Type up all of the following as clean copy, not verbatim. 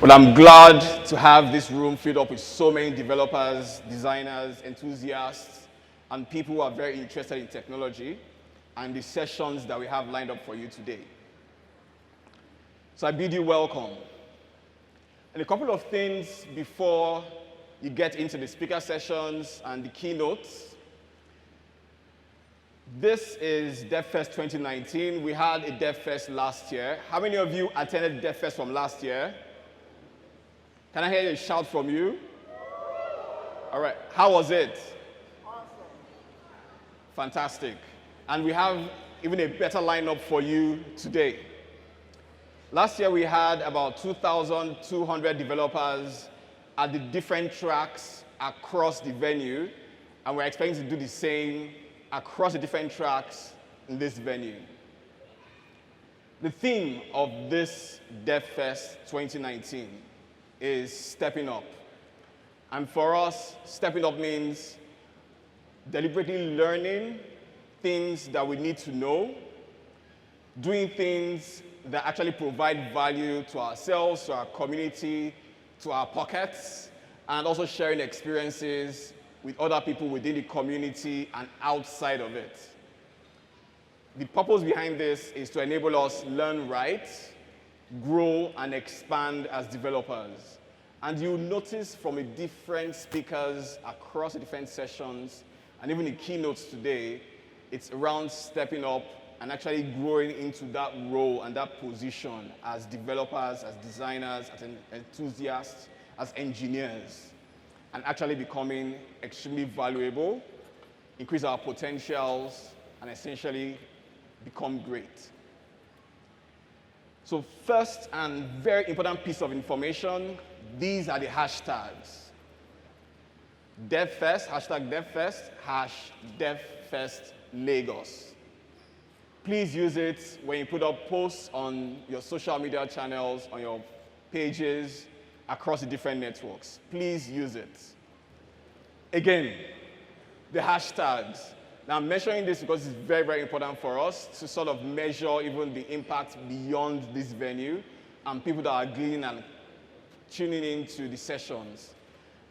Well, I'm glad to have this room filled up with so many developers, designers, enthusiasts, and people who are very interested in technology and the sessions that we have lined up for you today. So I bid you welcome. And a couple of things before you get into the speaker sessions and the keynotes. This is DevFest 2019. We had a DevFest last year. How many of you attended DevFest from last year? Can I hear a shout from you? All right, how was it? Awesome. Fantastic. And we have even a better lineup for you today. Last year we had about 2,200 developers at the different tracks across the venue, and we're expecting to do the same across the different tracks in this venue. The theme of this DevFest 2019 is stepping up. And for us, stepping up means deliberately learning things that we need to know, doing things that actually provide value to ourselves, to our community, to our pockets, and also sharing experiences with other people within the community and outside of it. The purpose behind this is to enable us learn right, grow and expand as developers. And you'll notice from the different speakers across the different sessions and even the keynotes today, it's around stepping up and actually growing into that role and that position as developers, as designers, as enthusiasts, as engineers, and actually becoming extremely valuable, increase our potentials, and essentially become great. So first and very important piece of information, these are the hashtags. DevFest, hashtag DevFest, #DevFest Lagos. Please use it when you put up posts on your social media channels, on your pages, across the different networks. Please use it. Again, the hashtags. Now, I'm mentioning this because it's very, very important for us to sort of measure even the impact beyond this venue and people that are gleaning and tuning into the sessions.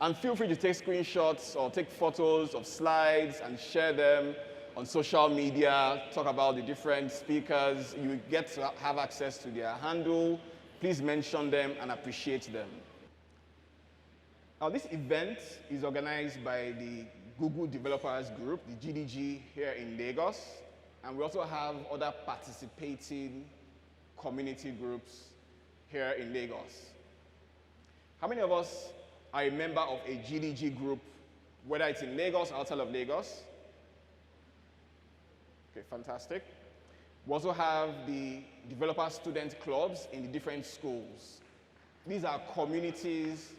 And feel free to take screenshots or take photos of slides and share them on social media, talk about the different speakers. You get to have access to their handle. Please mention them and appreciate them. Now, this event is organized by the Google Developers Group, the GDG, here in Lagos. And we also have other participating community groups here in Lagos. How many of us are a member of a GDG group, whether it's in Lagos or outside of Lagos? Okay, fantastic. We also have the developer student clubs in the different schools. These are communities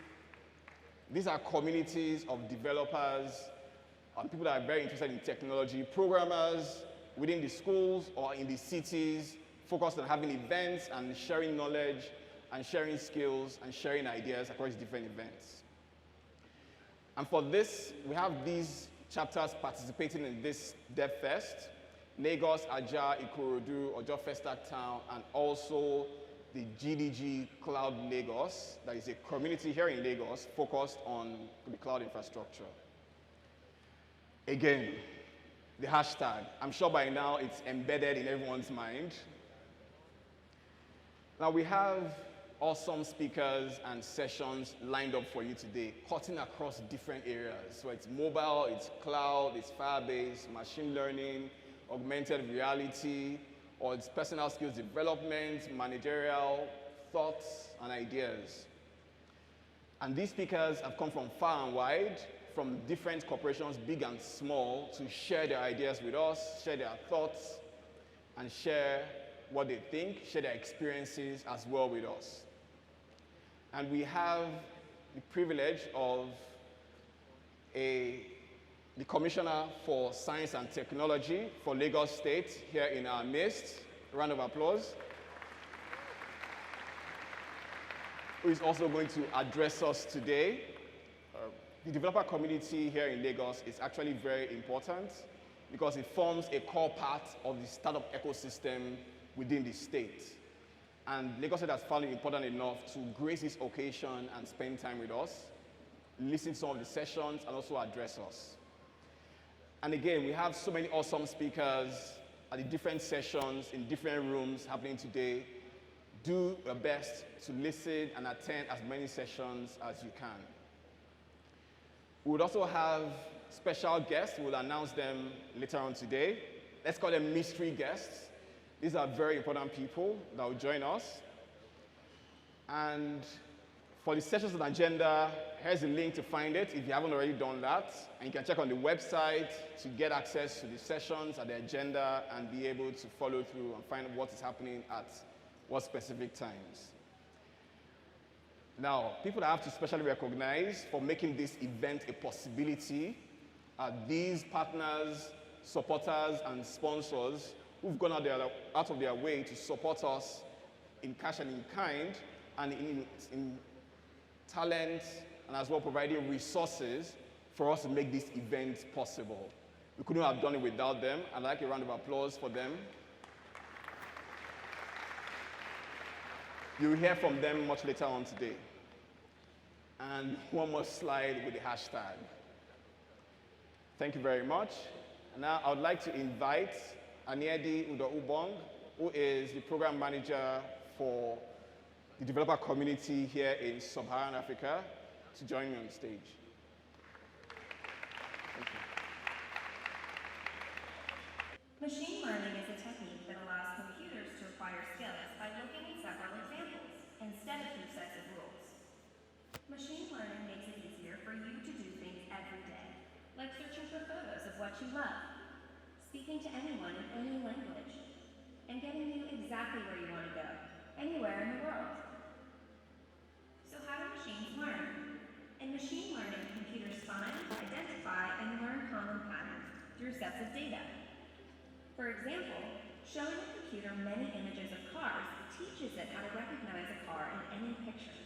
of developers and people that are very interested in technology, programmers within the schools or in the cities, focused on having events and sharing knowledge and sharing skills and sharing ideas across different events. And for this, we have these chapters participating in this DevFest: Lagos, Ajah, Ikorodu, Ojo Festac Town, and also the GDG Cloud Lagos, that is a community here in Lagos focused on the cloud infrastructure. Again, the hashtag. I'm sure by now it's embedded in everyone's mind. Now we have awesome speakers and sessions lined up for you today, cutting across different areas. So it's mobile, it's cloud, it's Firebase, machine learning, augmented reality, or it's personal skills development, managerial thoughts and ideas. And these speakers have come from far and wide, from different corporations, big and small, to share their ideas with us, share their thoughts, and share what they think, share their experiences as well with us. And we have the privilege of the Commissioner for Science and Technology for Lagos State here in our midst. A round of applause. Who is also going to address us today. The developer community here in Lagos is actually very important because it forms a core part of the startup ecosystem within the state. And Lagos State has found it important enough to grace this occasion and spend time with us, listen to some of the sessions, and also address us. And again, we have so many awesome speakers at the different sessions in different rooms happening today. Do your best to listen and attend as many sessions as you can. We would also have special guests. We'll announce them later on today. Let's call them mystery guests. These are very important people that will join us. And for the sessions and agenda, here's a link to find it if you haven't already done that. And you can check on the website to get access to the sessions and the agenda and be able to follow through and find what is happening at what specific times. Now, people that I have to specially recognize for making this event a possibility are these partners, supporters, and sponsors who've gone out of their way to support us in cash and in kind, and in talent, and as well providing resources for us to make this event possible. We couldn't have done it without them. I'd like a round of applause for them. You'll hear from them much later on today. And one more slide with the hashtag. Thank you very much. And now I would like to invite Aniedi Udo-Ubong, who is the program manager for the developer community here in Sub-Saharan Africa, to join me on stage. Thank you. Machine learning is a technique that allows computers to acquire skills by looking at several examples instead of through sets of rules. Machine learning makes it easier for you to do things every day, like searching for photos of what you love, speaking to anyone in any language, and getting you exactly where you want to go, anywhere in the world. So how do machines learn? In machine learning, computers find, identify, and learn common patterns through sets of data. For example, showing a computer many images of cars teaches it how to recognize a car in any picture.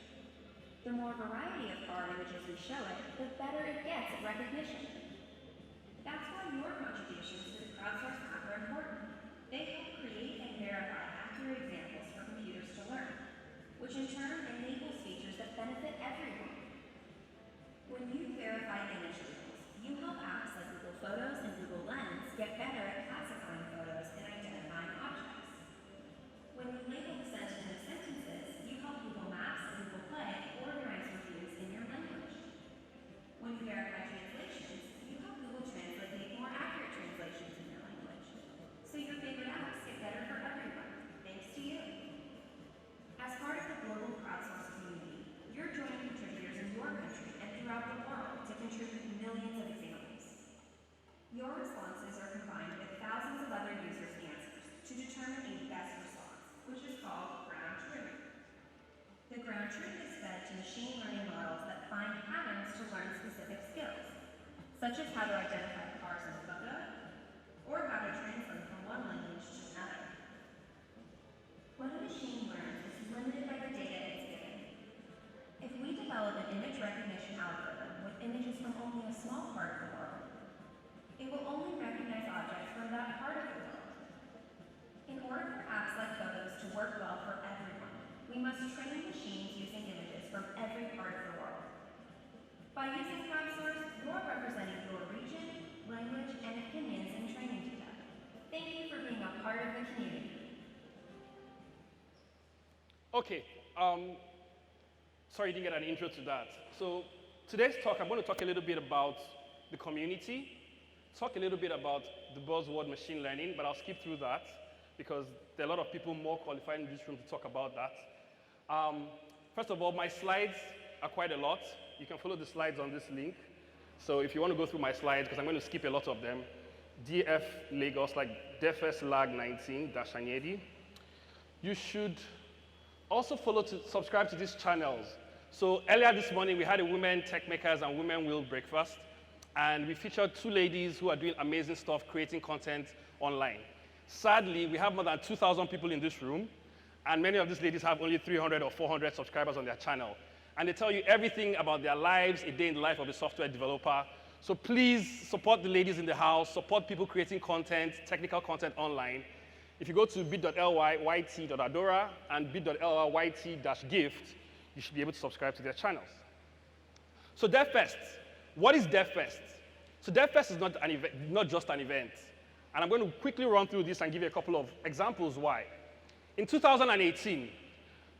The more variety of car images we show it, the better it gets at recognition. That's why your contributions to the crowdsourced app are important. They help create and verify accurate examples for computers to learn, which in turn enables features that benefit everyone. When you verify image labels, you help apps like Google Photos and Google Lens get better at classifying photos and identifying objects. When you label the sentiment of sentences, you help Google Maps and Google Play organize reviews in your language. When you verify translations, you help Google Translate make more accurate translations in your language. So your favorite apps get better for everyone, thanks to you. As part of the global crowdsourced community, you're joining contributors in your country and throughout the world to contribute millions of examples. Your responses are combined with thousands of other users' answers to determine a best response, which is called ground truth. The ground truth is fed to machine learning models that find patterns to learn specific skills, such as how to identify cars in a photo, or how to translate from one language to another. What a machine learns is limited by the data it's given. If we develop an image recognition algorithm with images from only a small part of the world, it will only recognize objects from that part of the world. In order for apps like photos to work well for everyone, we must train machines using images from every part of the world. By using crowdsourced, you're representing your region, language, and opinions in training data. Thank you for being a part of the community. Okay, sorry you didn't get an intro to that. So today's talk, I'm going to talk a little bit about the community, talk a little bit about the buzzword machine learning, but I'll skip through that because there are a lot of people more qualified in this room to talk about that. First of all, my slides are quite a lot. You can follow the slides on this link. So if you want to go through my slides, because I'm going to skip a lot of them, DF Lagos, like DevFest lag 19-Aniedi. You should also subscribe to these channels. So earlier this morning, we had a Women Tech Makers and Women Will breakfast, and we featured two ladies who are doing amazing stuff, creating content online. Sadly, we have more than 2,000 people in this room, and many of these ladies have only 300 or 400 subscribers on their channel. And they tell you everything about their lives, a day in the life of a software developer. So please support the ladies in the house, support people creating content, technical content online. If you go to bit.ly/yt.adora and bit.ly/yt-gift, you should be able to subscribe to their channels. So DevFest, what is DevFest? So DevFest is not an event, not just an event. And I'm going to quickly run through this and give you a couple of examples why. In 2018,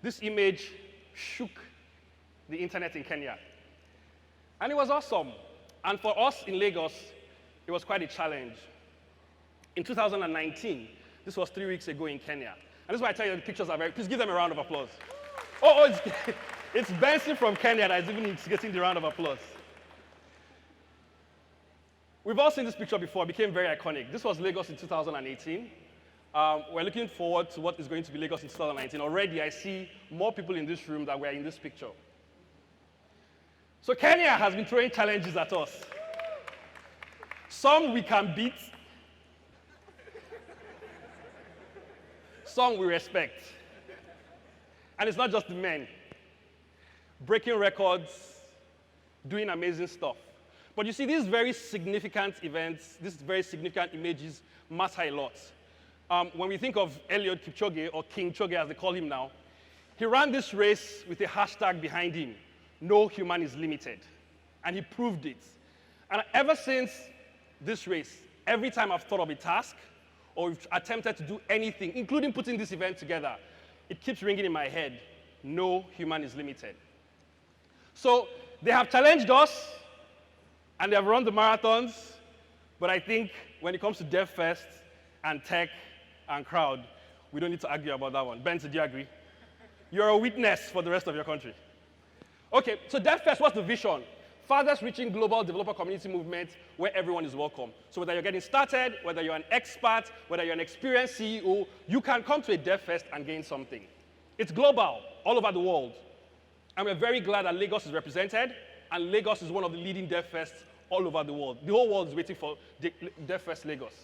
this image shook the internet in Kenya. And it was awesome. And for us in Lagos, it was quite a challenge. In 2019, this was 3 weeks ago in Kenya. And this is why I tell you the pictures are very, please give them a round of applause. It's Benson from Kenya that is even getting the round of applause. We've all seen this picture before. It became very iconic. This was Lagos in 2018. We're looking forward to what is going to be Lagos in 2019. Already, I see more people in this room that were in this picture. So Kenya has been throwing challenges at us. Some we can beat. Some we respect. And it's not just the men. Breaking records, doing amazing stuff. But you see, these very significant events, these very significant images matter a lot. When we think of Eliud Kipchoge, or King Choge as they call him now, he ran this race with a hashtag behind him, "No human is limited." And he proved it. And ever since this race, every time I've thought of a task, or attempted to do anything, including putting this event together, it keeps ringing in my head, no human is limited. So they have challenged us, and they have run the marathons, but I think when it comes to DevFest and tech and crowd, we don't need to argue about that one. Benson, do you agree? You're a witness for the rest of your country. Okay, so DevFest, what's the vision? Farthest reaching global developer community movement where everyone is welcome. So whether you're getting started, whether you're an expert, whether you're an experienced CEO, you can come to a DevFest and gain something. It's global, all over the world. And we're very glad that Lagos is represented, and Lagos is one of the leading DevFests all over the world. The whole world is waiting for DevFest Lagos.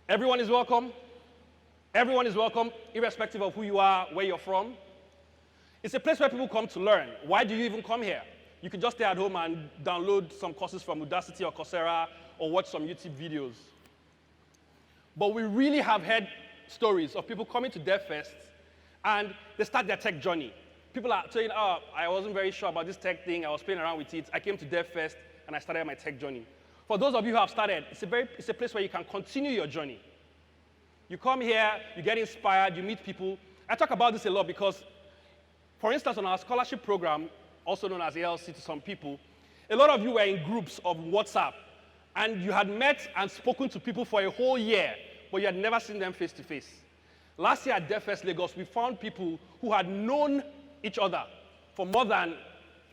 Everyone is welcome. Everyone is welcome, irrespective of who you are, where you're from. It's a place where people come to learn. Why do you even come here? You can just stay at home and download some courses from Udacity or Coursera or watch some YouTube videos. But we really have heard stories of people coming to DevFest and they start their tech journey. People are saying, oh, I wasn't very sure about this tech thing. I was playing around with it. I came to DevFest and I started my tech journey. For those of you who have started, it's a place where you can continue your journey. You come here, you get inspired, you meet people. I talk about this a lot because, for instance, on our scholarship program, also known as ALC to some people, a lot of you were in groups of WhatsApp, and you had met and spoken to people for a whole year, but you had never seen them face to face. Last year at DevFest Lagos, we found people who had known each other for more than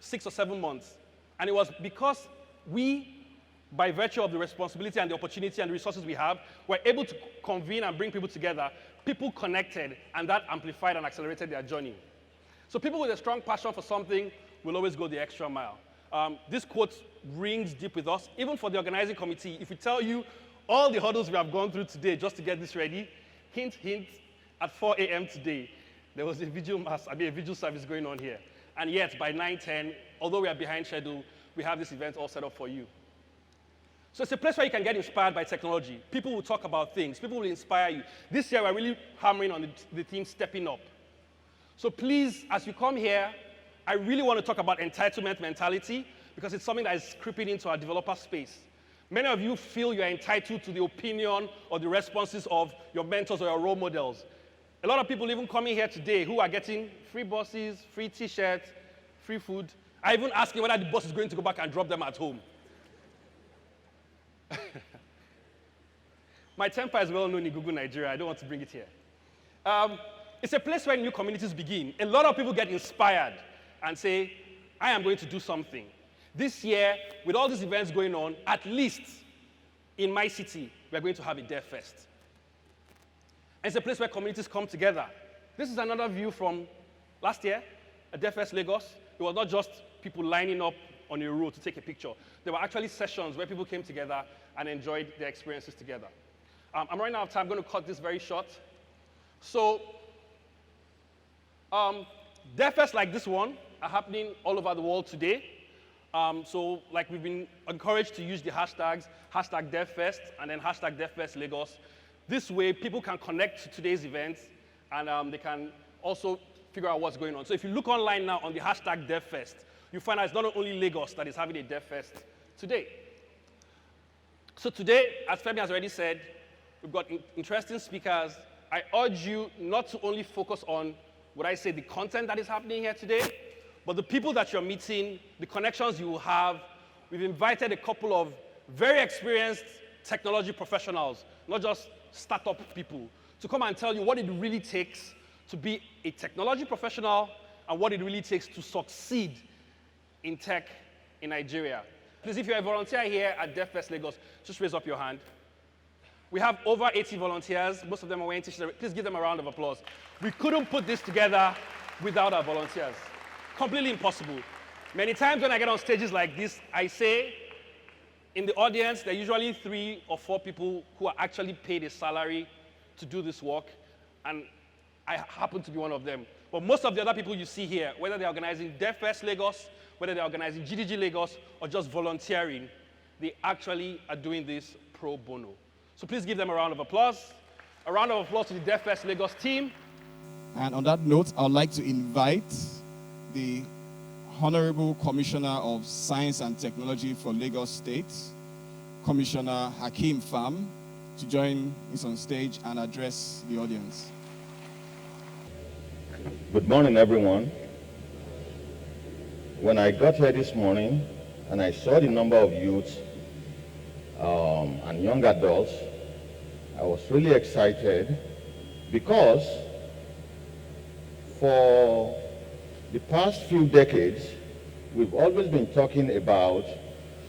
6 or 7 months. And it was because we, by virtue of the responsibility and the opportunity and the resources we have, were able to convene and bring people together. People connected, and that amplified and accelerated their journey. So people with a strong passion for something will always go the extra mile. This quote rings deep with us, even for the organizing committee. If we tell you all the hurdles we have gone through today just to get this ready, hint, hint, at 4 a.m. today, there was a vigil service going on here. And yet, by 9:10, although we are behind schedule, we have this event all set up for you. So it's a place where you can get inspired by technology. People will talk about things. People will inspire you. This year, we're really hammering on the theme stepping up. So please, as you come here, I really want to talk about entitlement mentality because it's something that is creeping into our developer space. Many of you feel you're entitled to the opinion or the responses of your mentors or your role models. A lot of people even coming here today who are getting free buses, free t-shirts, free food. I even asking whether the bus is going to go back and drop them at home. My temper is well known in Google Nigeria. I don't want to bring it here. It's a place where new communities begin. A lot of people get inspired and say, I am going to do something. This year, with all these events going on, at least in my city, we're going to have a DevFest. And it's a place where communities come together. This is another view from last year at DevFest Lagos. It was not just people lining up on a road to take a picture. There were actually sessions where people came together and enjoyed their experiences together. I'm running out of time. I'm going to cut this very short. So, DevFests like this one are happening all over the world today. So, like we've been encouraged to use the hashtags, #DevFest, and then #DevFest Lagos. This way, people can connect to today's events, and they can also figure out what's going on. So if you look online now on the hashtag DevFest, you find out it's not only Lagos that is having a DevFest today. So today, as Femi has already said, we've got interesting speakers. I urge you not to only focus on, what I say, the content that is happening here today, but the people that you're meeting, the connections you will have. We've invited a couple of very experienced technology professionals, not just startup people, to come and tell you what it really takes to be a technology professional and what it really takes to succeed in tech in Nigeria. Please, if you're a volunteer here at DevFest Lagos, just raise up your hand. We have over 80 volunteers. Most of them are wearing t-shirts. Please give them a round of applause. We couldn't put this together without our volunteers. Completely impossible. Many times when I get on stages like this, I say, in the audience, there are usually 3 or 4 people who are actually paid a salary to do this work, and I happen to be one of them. But most of the other people you see here, whether they're organizing DevFest Lagos, whether they're organizing GDG Lagos, or just volunteering, they actually are doing this pro bono. So please give them a round of applause. A round of applause to the DevFest Lagos team. And on that note, I would like to invite the Honorable Commissioner of Science and Technology for Lagos State, Commissioner Hakeem Pham, to join us on stage and address the audience. Good morning, everyone. When I got here this morning and I saw the number of youths and young adults, I was really excited because for the past few decades, we've always been talking about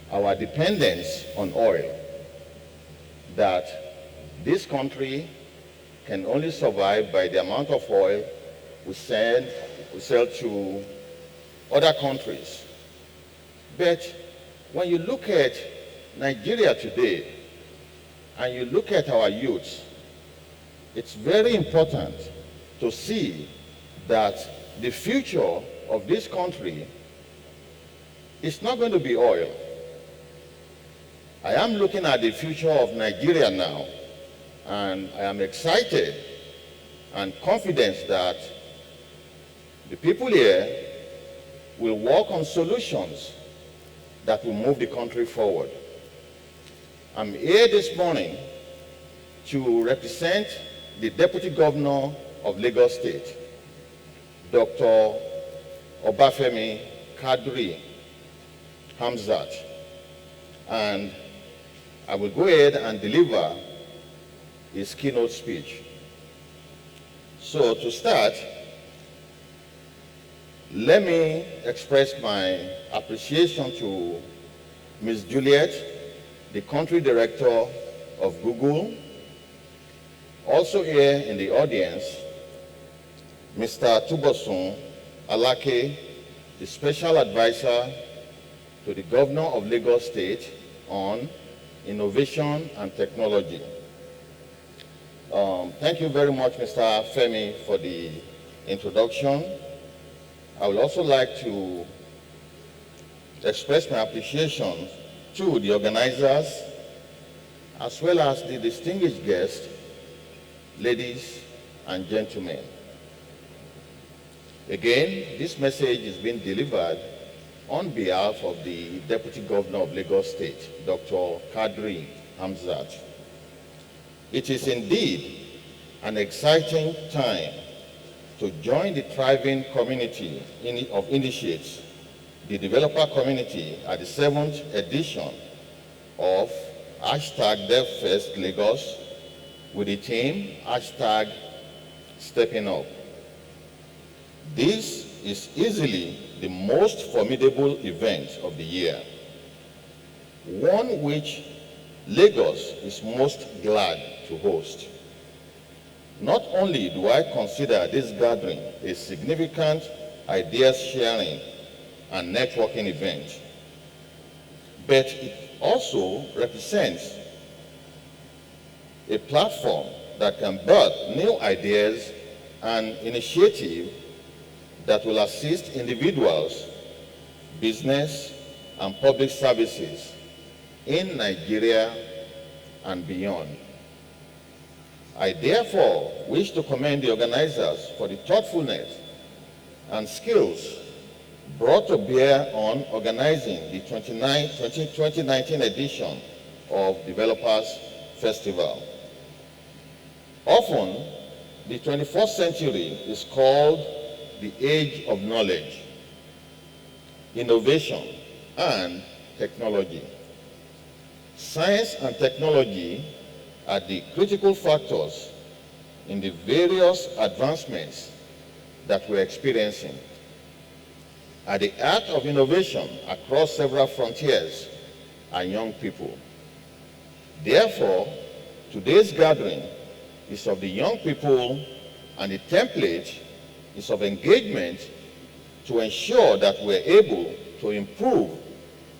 our dependence on oil, that this country can only survive by the amount of oil we sell to other countries. But when you look at Nigeria today and you look at our youths, it's very important to see that the future of this country is not going to be oil. I am looking at the future of Nigeria now, and I am excited and confident that the people here will work on solutions that will move the country forward. I'm here this morning to represent the Deputy Governor of Lagos State, Dr. Obafemi Kadri Hamzat, and I will go ahead and deliver his keynote speech. So to start, let me express my appreciation to Ms. Juliet, the Country Director of Google. Also here in the audience, Mr. Tubosun Alake, the Special Advisor to the Governor of Lagos State on Innovation and Technology. Thank you very much, Mr. Femi, for the introduction. I would also like to express my appreciation to the organizers, as well as the distinguished guests, ladies and gentlemen. Again, this message is being delivered on behalf of the Deputy Governor of Lagos State, Dr. Kadri Hamzat. It is indeed an exciting time to join the thriving community of initiates, the developer community, at the 7th edition of #DevFest Lagos with the theme #SteppingUp. This is easily the most formidable event of the year, one which Lagos is most glad to host. Not only do I consider this gathering a significant ideas sharing and networking event, but it also represents a platform that can birth new ideas and initiatives that will assist individuals, business, and public services in Nigeria and beyond. I therefore wish to commend the organizers for the thoughtfulness and skills brought to bear on organizing the 2019 edition of Developers Festival. Often, the 21st century is called the age of knowledge, innovation, and technology. Science and technology are the critical factors in the various advancements that we're experiencing. At the heart of innovation across several frontiers are young people. Therefore, today's gathering is of the young people, and the template is of engagement to ensure that we're able to improve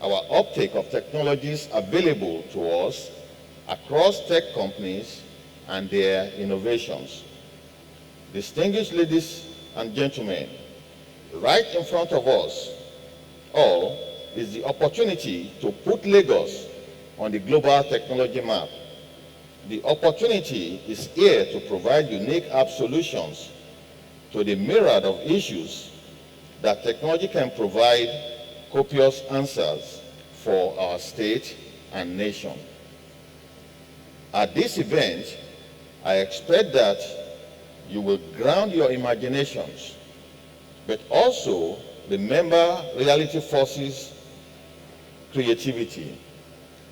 our uptake of technologies available to us across tech companies and their innovations. Distinguished ladies and gentlemen, right in front of us all is the opportunity to put Lagos on the global technology map. The opportunity is here to provide unique app solutions to the myriad of issues that technology can provide copious answers for our state and nation. At this event, I expect that you will ground your imaginations, but also remember Reality Force's creativity.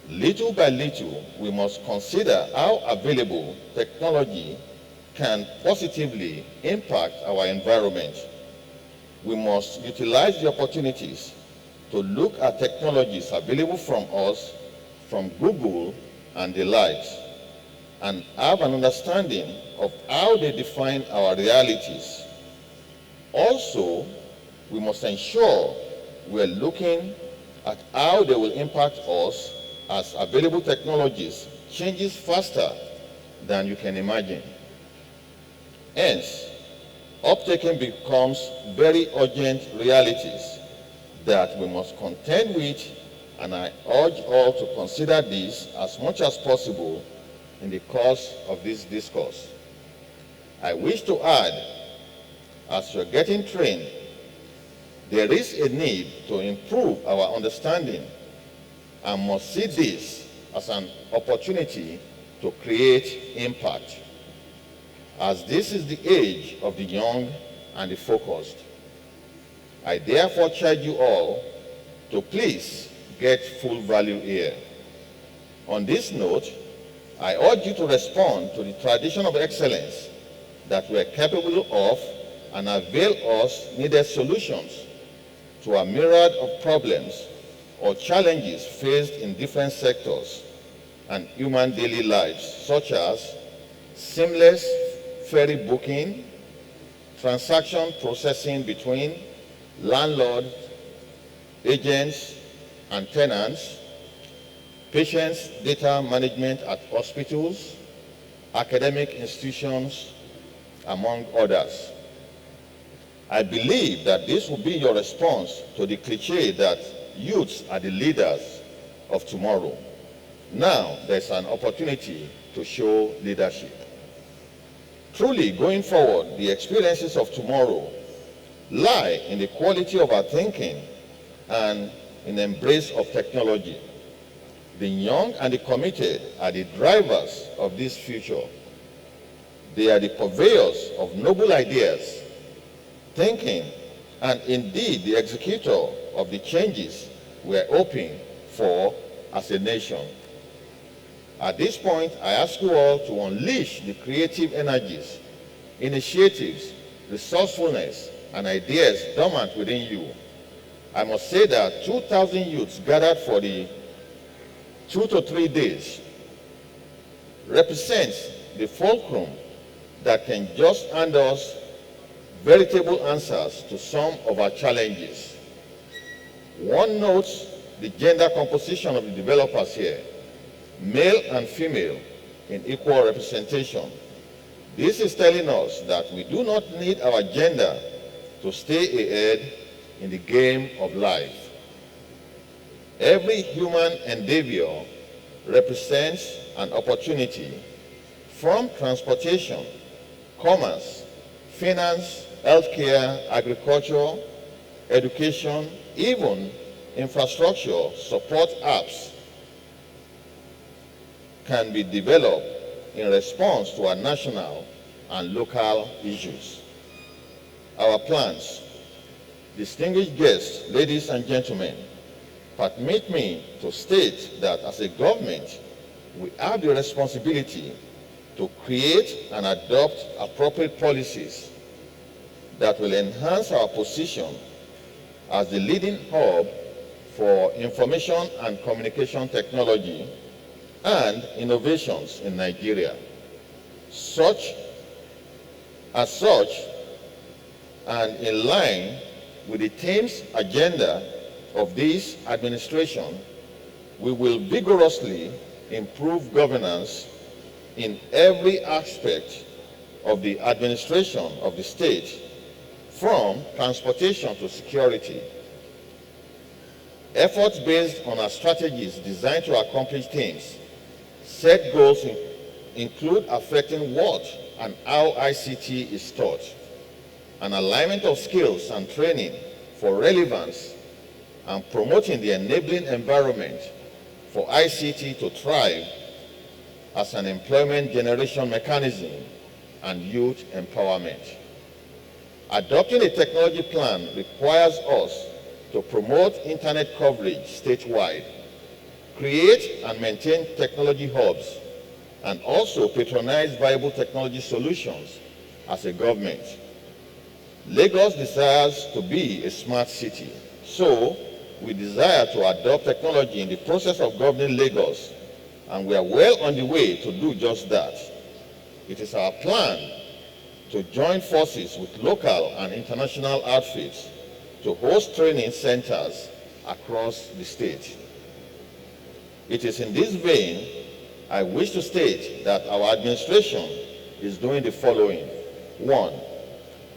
Little by little, we must consider how available technology can positively impact our environment. We must utilize the opportunities to look at technologies available from us, from Google and the likes, and have an understanding of how they define our realities. Also, we must ensure we're looking at how they will impact us as available technologies changes faster than you can imagine. Hence, uptaking becomes very urgent realities that we must contend with, and I urge all to consider this as much as possible in the course of this discourse. I wish to add, as you're getting trained, there is a need to improve our understanding and must see this as an opportunity to create impact. As this is the age of the young and the focused, I therefore charge you all to please get full value here. On this note, I urge you to respond to the tradition of excellence that we are capable of and avail us needed solutions to a myriad of problems or challenges faced in different sectors and human daily lives, such as seamless ferry booking, transaction processing between landlords, agents, and tenants, patients' data management at hospitals, academic institutions, among others. I believe that this will be your response to the cliché that youths are the leaders of tomorrow. Now there's an opportunity to show leadership. Truly, going forward, the experiences of tomorrow lie in the quality of our thinking and in the embrace of technology. The young and the committed are the drivers of this future. They are the purveyors of noble ideas, thinking, and indeed the executor of the changes we are hoping for as a nation. At this point, I ask you all to unleash the creative energies, initiatives, resourcefulness, and ideas dormant within you. I must say that 2,000 youths gathered for the 2 to 3 days represents the fulcrum that can just hand us veritable answers to some of our challenges. One notes the gender composition of the developers here, male and female in equal representation. This is telling us that we do not need our gender to stay ahead in the game of life. Every human endeavor represents an opportunity from transportation, commerce, finance, healthcare, agriculture, education, even infrastructure support apps can be developed in response to our national and local issues. Our plans. Distinguished guests, ladies and gentlemen, permit me to state that as a government, we have the responsibility to create and adopt appropriate policies that will enhance our position as the leading hub for information and communication technology and innovations in Nigeria. As such, and in line with the team's agenda of this administration, we will vigorously improve governance in every aspect of the administration of the state, from transportation to security. Efforts based on our strategies designed to accomplish things. Set goals include affecting what and how ICT is taught, an alignment of skills and training for relevance, and promoting the enabling environment for ICT to thrive as an employment generation mechanism and youth empowerment. Adopting a technology plan requires us to promote internet coverage statewide, create and maintain technology hubs, and also patronize viable technology solutions as a government. Lagos desires to be a smart city, so we desire to adopt technology in the process of governing Lagos, and we are well on the way to do just that. It is our plan to join forces with local and international outfits to host training centers across the state. It is in this vein I wish to state that our administration is doing the following. One,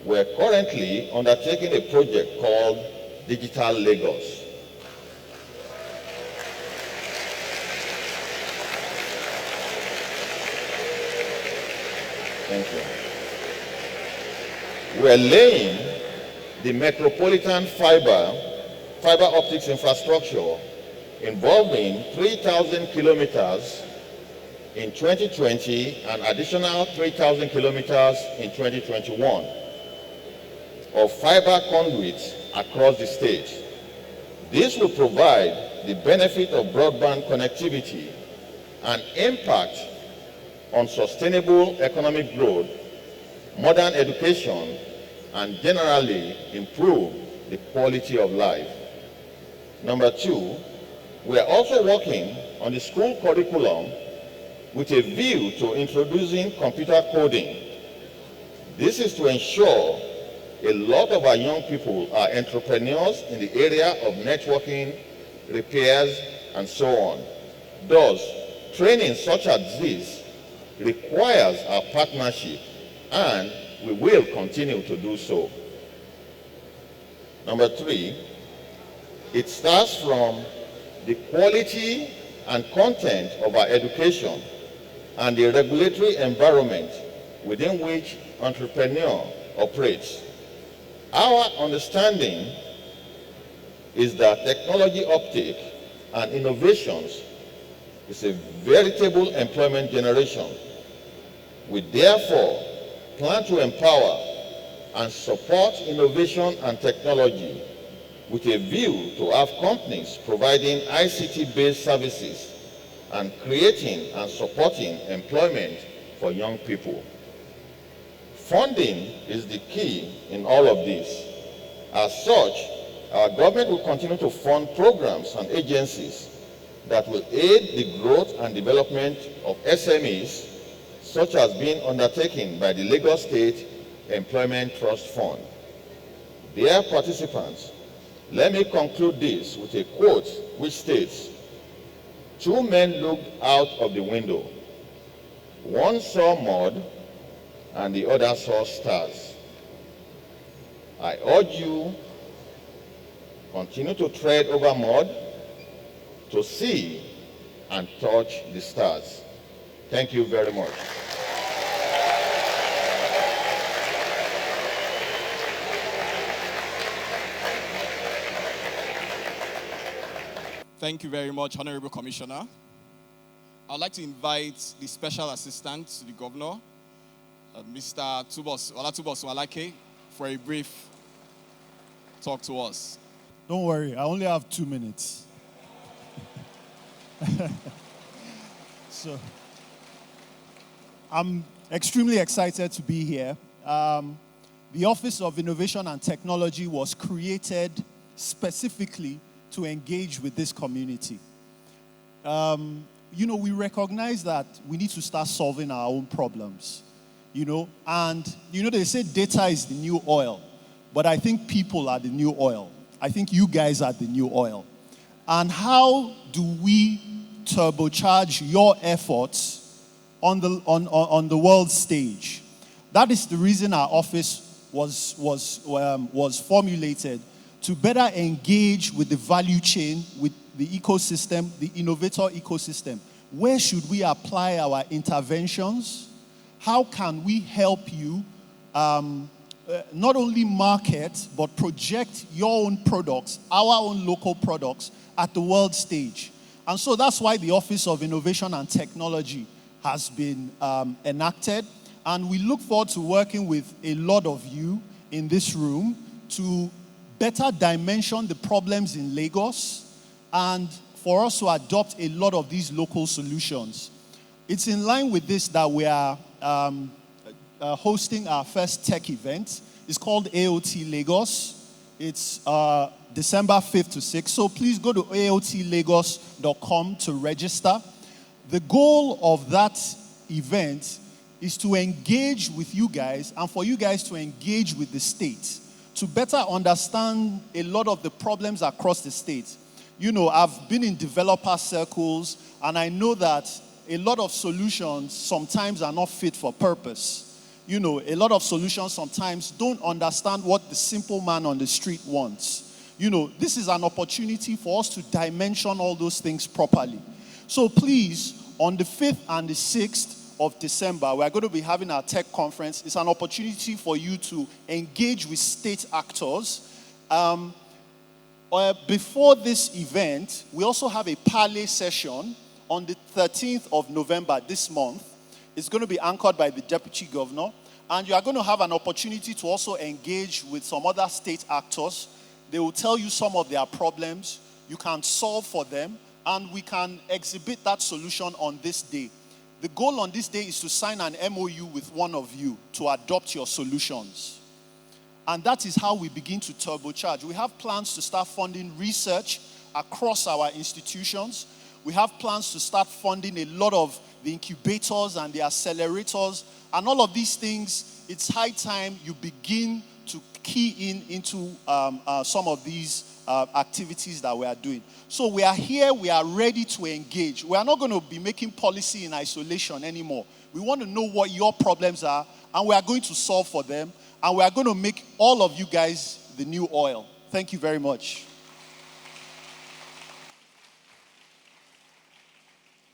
we're currently undertaking a project called Digital Lagos. Thank you. We're laying the metropolitan fiber optics infrastructure involving 3,000 kilometers in 2020 and additional 3,000 kilometers in 2021 of fiber conduits across the state. This will provide the benefit of broadband connectivity and impact on sustainable economic growth, modern education, and generally improve the quality of life. Number two, we are also working on the school curriculum with a view to introducing computer coding. This is to ensure a lot of our young people are entrepreneurs in the area of networking, repairs, and so on. Thus, training such as this requires our partnership, and we will continue to do so. Number three, it starts from the quality and content of our education and the regulatory environment within which entrepreneur operates. Our understanding is that technology uptake and innovations is a veritable employment generation. We therefore plan to empower and support innovation and technology with a view to have companies providing ICT-based services and creating and supporting employment for young people. Funding is the key in all of this. As such, our government will continue to fund programs and agencies that will aid the growth and development of SMEs, such as being undertaken by the Lagos State Employment Trust Fund. Dear participants, let me conclude this with a quote which states, "Two men looked out of the window. One saw mud and the other saw stars." I urge you, continue to tread over mud to see and touch the stars. Thank you very much. Thank you very much, Honorable Commissioner. I'd like to invite the Special Assistant to the Governor, Mr. Olatubos Walake, for a brief talk to us. Don't worry, I only have 2 minutes. So, I'm extremely excited to be here. The Office of Innovation and Technology was created specifically to engage with this community. We recognize that we need to start solving our own problems, and they say data is the new oil, but I think people are the new oil. I think you guys are the new oil. And how do we turbocharge your efforts on the world stage? That is the reason our office was formulated, to better engage with the value chain, with the ecosystem, the innovator ecosystem. Where should we apply our interventions? How can we help you not only market, but project your own products, our own local products, at the world stage? And so that's why the Office of Innovation and Technology has been enacted. And we look forward to working with a lot of you in this room to better dimension the problems in Lagos and for us to adopt a lot of these local solutions. It's in line with this that we are hosting our first tech event. It's called AOT Lagos. It's December 5th to 6th. So please go to aotlagos.com to register. The goal of that event is to engage with you guys and for you guys to engage with the state to better understand a lot of the problems across the state. I've been in developer circles and I know that a lot of solutions sometimes are not fit for purpose. A lot of solutions sometimes don't understand what the simple man on the street wants. This is an opportunity for us to dimension all those things properly. So please, on the 5th and the 6th of December, we're going to be having our tech conference. It's an opportunity for you to engage with state actors. Before this event, we also have a parley session on the 13th of November this month. It's going to be anchored by the Deputy Governor. And you are going to have an opportunity to also engage with some other state actors. They will tell you some of their problems. You can solve for them. And we can exhibit that solution on this day. The goal on this day is to sign an MOU with one of you to adopt your solutions. And that is how we begin to turbocharge. We have plans to start funding research across our institutions. We have plans to start funding a lot of the incubators and the accelerators. And all of these things, it's high time you begin to key into some of these activities that we are doing. So we are here, we are ready to engage. We are not going to be making policy in isolation anymore. We want to know what your problems are, and we are going to solve for them, and we are going to make all of you guys the new oil. Thank you very much.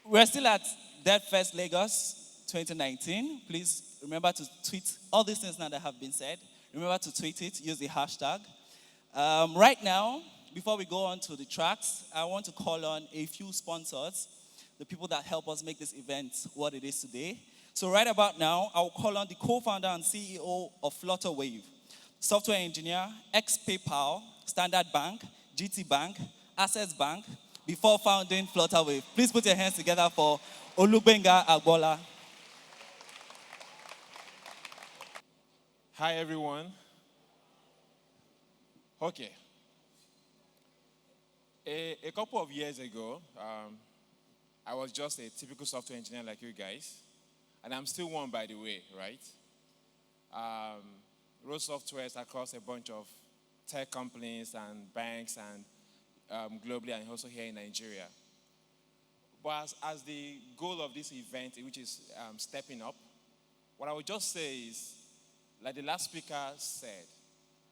We're still at DevFest Lagos 2019. Please remember to tweet all these things now that have been said. Remember to tweet it, use the hashtag. Right now, before we go on to the tracks, I want to call on a few sponsors, the people that help us make this event what it is today. So right about now, I'll call on the co-founder and CEO of Flutterwave, software engineer, ex-PayPal, Standard Bank, GT Bank, Access Bank, before founding Flutterwave. Please put your hands together for Olubenga Agbola. Hi, everyone. Okay. A couple of years ago, I was just a typical software engineer like you guys. And I'm still one, by the way, right? Wrote softwares across a bunch of tech companies and banks and globally and also here in Nigeria. But as the goal of this event, which is stepping up, what I would just say is, like the last speaker said,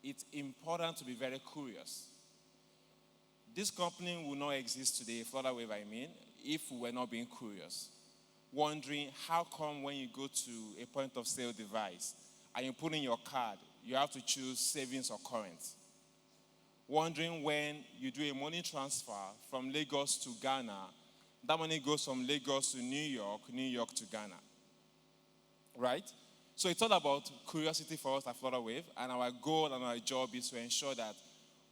it's important to be very curious. This company would not exist today, Flutterwave I mean, if we were not being curious. Wondering how come when you go to a point of sale device and you put in your card, you have to choose savings or current. wondering when you do a money transfer from Lagos to Ghana, that money goes from Lagos to New York to Ghana, right? So it's all about curiosity for us at Flutterwave, and our goal and our job is to ensure that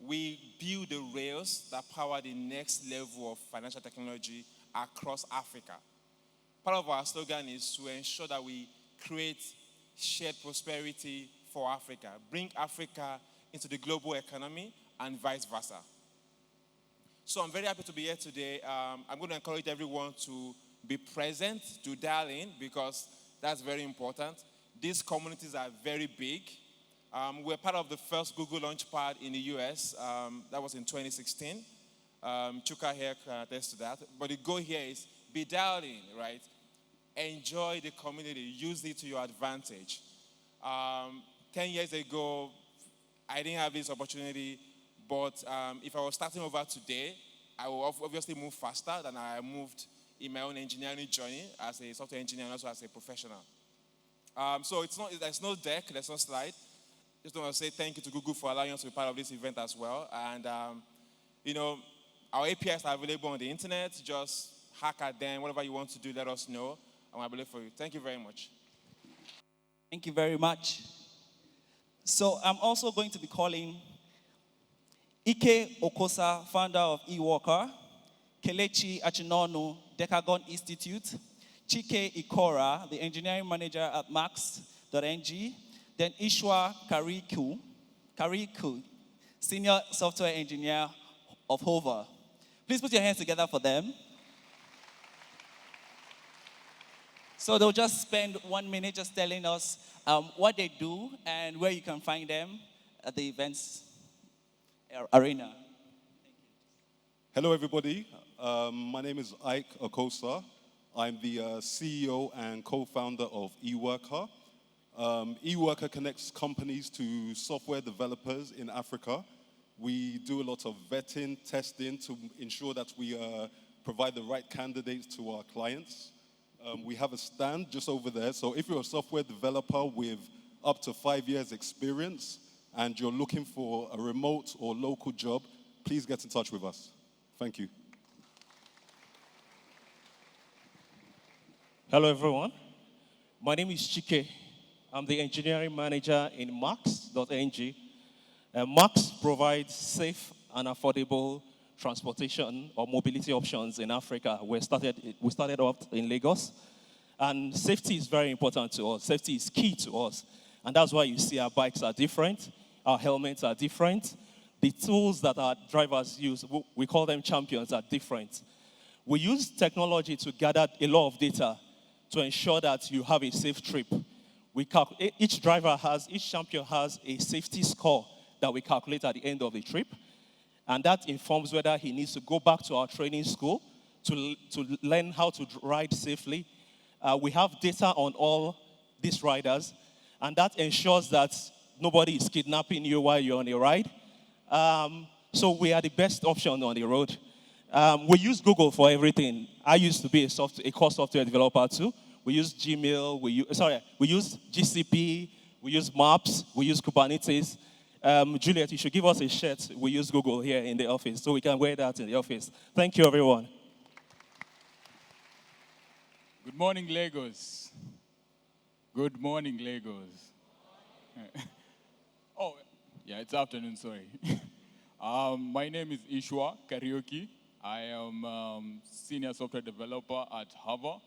we build the rails that power the next level of financial technology across Africa. Part of our slogan is to ensure that we create shared prosperity for Africa, bring Africa into the global economy and vice versa. So I'm very happy to be here today. I'm going to encourage everyone to be present, to dial in, because that's very important. These communities are very big. We're part of the first Google Launchpad in the US. That was in 2016. Chuka here can attest to that. But the goal here is be dialed in, right? Enjoy the community. Use it to your advantage. 10 years ago, I didn't have this opportunity. But if I was starting over today, I will obviously move faster than I moved in my own engineering journey as a software engineer and also as a professional. So there's no deck, there's no slide. Just want to say thank you to Google for allowing us to be part of this event as well. And, our APIs are available on the internet. Just hack at them. Whatever you want to do, let us know. I'm available for you. Thank you very much. Thank you very much. So I'm also going to be calling Ike Okosa, founder of eWalker, Kelechi Achinonu, Decagon Institute, Chike Ikora, the engineering manager at Max.ng, then Ishwa Kariku, senior software engineer of Hover. Please put your hands together for them. So they'll just spend 1 minute just telling us what they do and where you can find them at the events arena. Hello, everybody. My name is Ike Okosa. I'm the CEO and co-founder of eWorker. eWorker connects companies to software developers in Africa. We do a lot of vetting, testing to ensure that we provide the right candidates to our clients. We have a stand just over there. So if you're a software developer with up to 5 years experience and you're looking for a remote or local job, please get in touch with us. Thank you. Hello, everyone. My name is Chike. I'm the engineering manager in Max.ng. Max provides safe and affordable transportation or mobility options in Africa. We started off in Lagos. And safety is very important to us. Safety is key to us. And that's why you see our bikes are different. Our helmets are different. The tools that our drivers use, we call them champions, are different. We use technology to gather a lot of data to ensure that you have a safe trip. Each champion has a safety score that we calculate at the end of the trip. And that informs whether he needs to go back to our training school to learn how to ride safely. We have data on all these riders, and that ensures that nobody is kidnapping you while you're on a ride. So we are the best option on the road. We use Google for everything. I used to be a core software developer too. We use Gmail, we use GCP, we use Maps, we use Kubernetes. Juliet, you should give us a shirt. We use Google here in the office, so we can wear that in the office. Thank you, everyone. Good morning, Lagos. Good morning, Lagos. Oh, yeah, it's afternoon, sorry. My name is Ishwa Karaoke. I am senior software developer at Hover.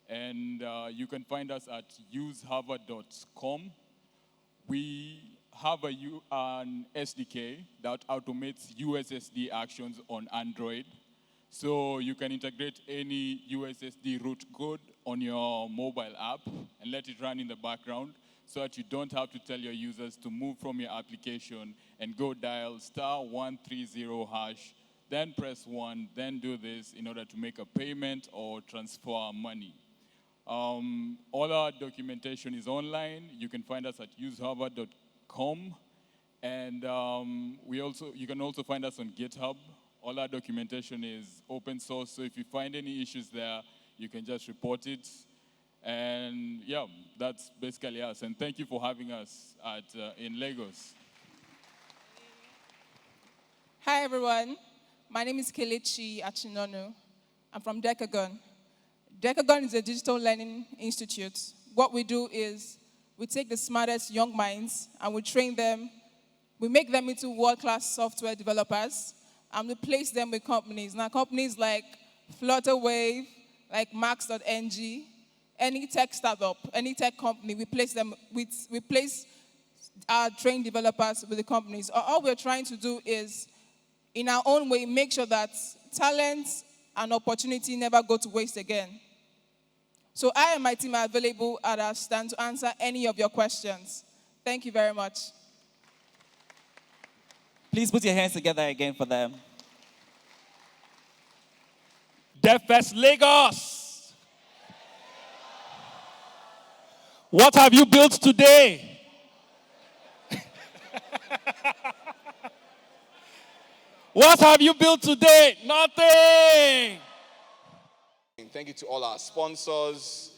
And you can find us at usehover.com. We have an SDK that automates USSD actions on Android. So you can integrate any USSD root code on your mobile app and let it run in the background so that you don't have to tell your users to move from your application and go dial *130#, then press 1, then do this in order to make a payment or transfer money. All our documentation is online. You can find us at usehover.com. And you can also find us on GitHub. All our documentation is open source. So if you find any issues there, you can just report it. And yeah, that's basically us. And thank you for having us in Lagos. Hi, everyone. My name is Kelechi Achinonu. I'm from Decagon. Decagon is a digital learning institute. What we do is we take the smartest young minds and we train them. We make them into world-class software developers, and we place them with companies. Now, companies like Flutterwave, like Max.ng, any tech startup, any tech company, we place our trained developers with the companies. All we're trying to do is, in our own way, make sure that talent and opportunity never go to waste again. So I and my team are available at our stand to answer any of your questions. Thank you very much. Please put your hands together again for them. DevFest Lagos. What have you built today? What have you built today? Nothing. Thank you to all our sponsors,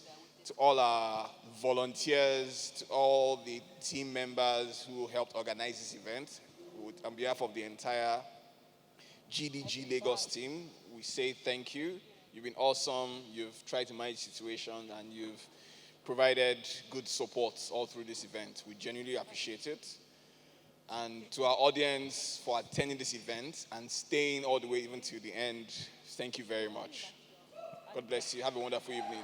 to all our volunteers, to all the team members who helped organize this event. On behalf of the entire GDG Lagos team, we say thank you. You've been awesome. You've tried to manage the situation and you've provided good support all through this event. We genuinely appreciate it. And to our audience for attending this event and staying all the way even to the end, thank you very much. God bless you. Have a wonderful evening.